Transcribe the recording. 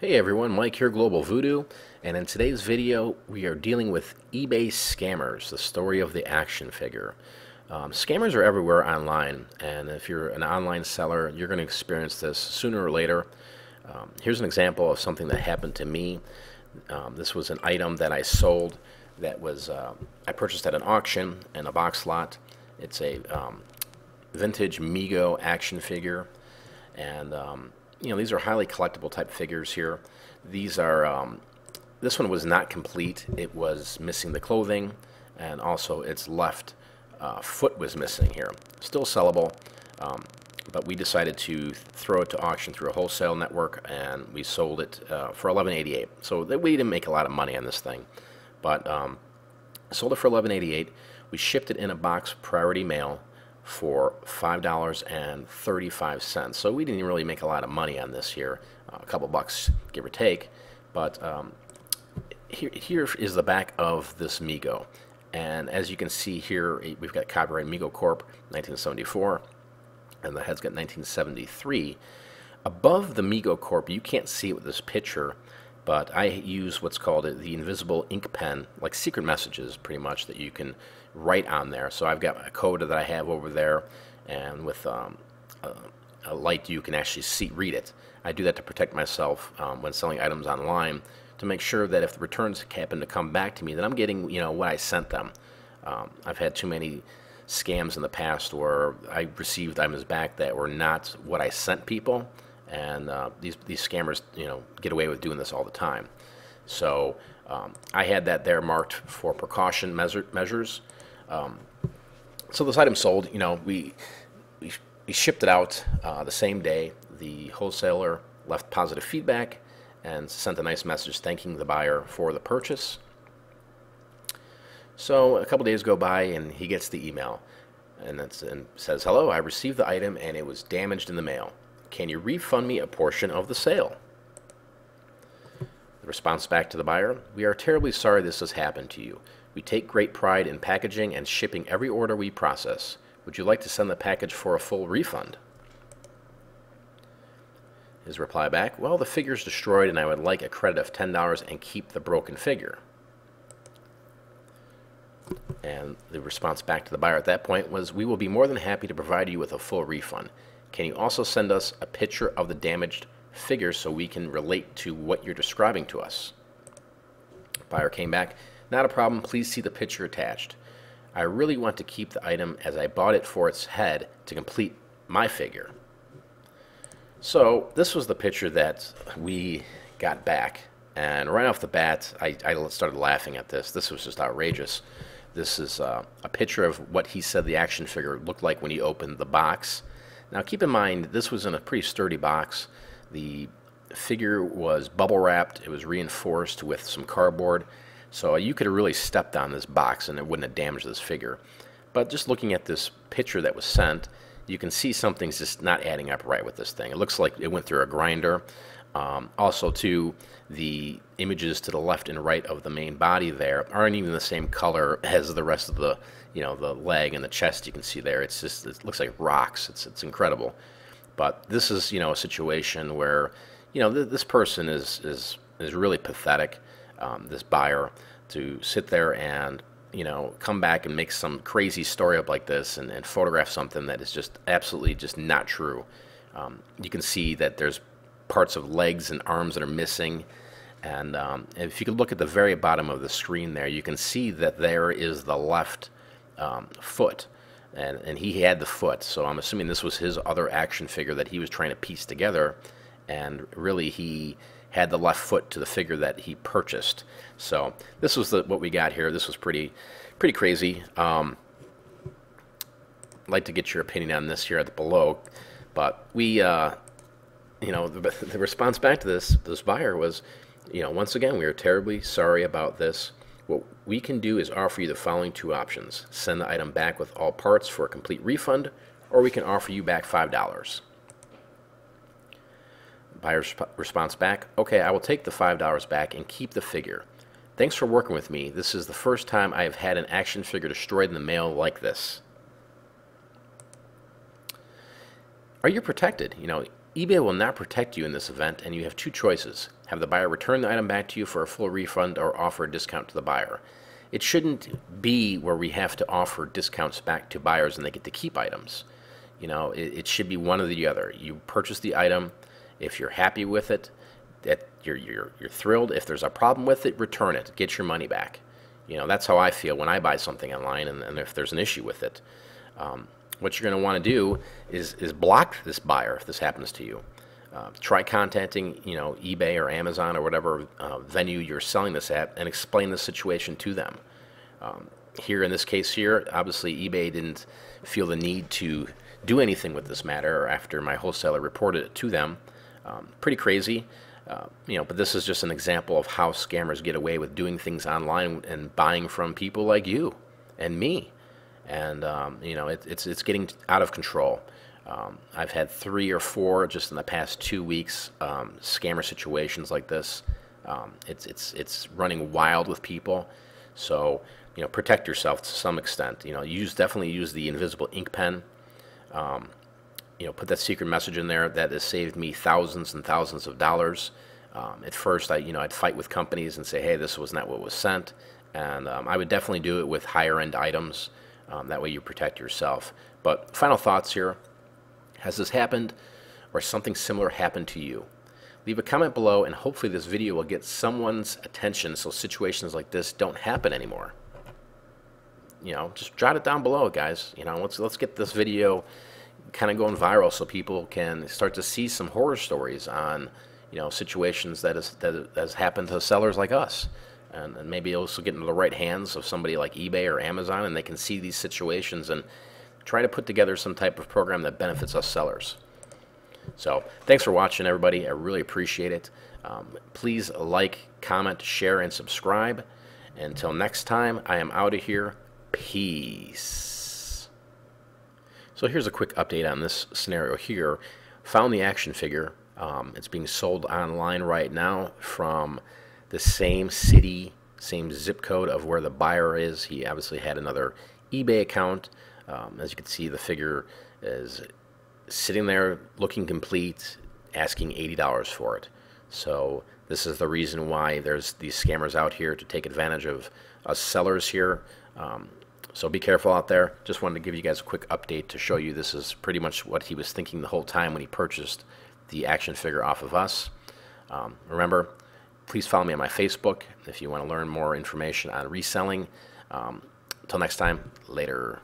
Hey everyone, Mike here, Global Voodoo, and in today's video we are dealing with eBay scammers, the story of the action figure. Scammers are everywhere online, and if you're an online seller, you're going to experience this sooner or later. Here's an example of something that happened to me. This was an item that I sold that was I purchased at an auction in a box lot. It's a vintage Mego action figure, and these are highly collectible type figures here. These are this one was not complete. It was missing the clothing, and also its left foot was missing here. Still sellable, but we decided to throw it to auction through a wholesale network, and we sold it for $11.88. So we didn't make a lot of money on this thing, but sold it for $11.88. We shipped it in a box priority mail for $5.35. So we didn't really make a lot of money on this here, a couple bucks give or take. But here is the back of this Mego, and as you can see here, we've got copyright Mego Corp 1974, and the head's got 1973. Above the Mego Corp, you can't see it with this picture, but I use what's called the invisible ink pen, like secret messages pretty much, that you can write on there. So I've got a code that I have over there, and with a light you can actually read it. I do that to protect myself when selling items online, to make sure that if the returns happen to come back to me, that I'm getting what I sent them. I've had too many scams in the past where I received items back that were not what I sent people, and these scammers get away with doing this all the time. So I had that there marked for precaution measures. So this item sold. We shipped it out the same day. The wholesaler left positive feedback and sent a nice message thanking the buyer for the purchase. So a couple days go by, and he gets the email, and says, "Hello, I received the item and it was damaged in the mail. Can you refund me a portion of the sale?" The response back to the buyer: "We are terribly sorry this has happened to you. We take great pride in packaging and shipping every order we process. Would you like to send the package for a full refund?" His reply back: "Well, the figure's destroyed and I would like a credit of $10 and keep the broken figure." And the response back to the buyer at that point was, "We will be more than happy to provide you with a full refund. Can you also send us a picture of the damaged figure so we can relate to what you're describing to us?" Buyer came back: "Not a problem, please see the picture attached. I really want to keep the item as I bought it for its head to complete my figure." So this was the picture that we got back, and right off the bat I started laughing at this. This was just outrageous. This is a picture of what he said the action figure looked like when he opened the box. Now keep in mind, this was in a pretty sturdy box. The figure was bubble wrapped, it was reinforced with some cardboard, so you could have really stepped on this box and it wouldn't have damaged this figure. But just looking at this picture that was sent, you can see something's just not adding up right with this thing. It looks like it went through a grinder. Also, too, the images to the left and right of the main body there aren't even the same color as the rest of the, the leg and the chest you can see there. It looks like rocks. It's incredible. But this is, a situation where, this person is really pathetic. This buyer, to sit there and come back and make some crazy story up like this and photograph something that is just absolutely just not true. You can see that there's parts of legs and arms that are missing, and if you could look at the very bottom of the screen there, you can see that there is the left foot, and he had the foot, so I'm assuming this was his other action figure that he was trying to piece together, and really he had the left foot to the figure that he purchased. So this was what we got here. This was pretty crazy. I'd like to get your opinion on this here below, but we the response back to this buyer was, once again, we are terribly sorry about this. What we can do is offer you the following two options: send the item back with all parts for a complete refund, or we can offer you back $5. Buyer's response back: "Okay, I will take the $5 back and keep the figure. Thanks for working with me. This is the first time I have had an action figure destroyed in the mail like this." Are you protected? eBay will not protect you in this event, and you have two choices. Have the buyer return the item back to you for a full refund or offer a discount to the buyer. It shouldn't be where we have to offer discounts back to buyers and they get to keep items. You know, it should be one or the other. You purchase the item. If you're happy with it, that you're thrilled. If there's a problem with it, return it. Get your money back. You know, that's how I feel when I buy something online, and if there's an issue with it. What you're going to want to do is block this buyer if this happens to you. Try contacting, you know, eBay or Amazon or whatever venue you're selling this at and explain the situation to them. Here in this case here, obviously eBay didn't feel the need to do anything with this matter after my wholesaler reported it to them. Pretty crazy, you know, but this is just an example of how scammers get away with doing things online and buying from people like you and me. And you know, it's getting out of control. I've had 3 or 4 just in the past 2 weeks scammer situations like this. It's running wild with people. So, you know, protect yourself to some extent. You know, definitely use the invisible ink pen. You know, put that secret message in there. That has saved me thousands and thousands of dollars. At first, I'd fight with companies and say, hey, this was not what was sent. And I would definitely do it with higher end items. That way you protect yourself. But final thoughts here. Has this happened or something similar happened to you? Leave a comment below, and hopefully this video will get someone's attention so situations like this don't happen anymore. You know, just jot it down below, guys. You know, let's get this video kind of going viral so people can start to see some horror stories on, you know, situations that has happened to sellers like us. And maybe also get into the right hands of somebody like eBay or Amazon, and they can see these situations and try to put together some type of program that benefits us sellers. So thanks for watching, everybody. I really appreciate it. Please like, comment, share, and subscribe. Until next time, I am out of here. Peace. So here's a quick update on this scenario here. Found the action figure. It's being sold online right now from the same city, same zip code of where the buyer is. He obviously had another eBay account. As you can see, the figure is sitting there looking complete, asking $80 for it. So this is the reason why there's these scammers out here to take advantage of us sellers here. So be careful out there. Just wanted to give you guys a quick update to show you this is pretty much what he was thinking the whole time when he purchased the action figure off of us. Remember, please follow me on my Facebook if you want to learn more information on reselling. Until next time, later.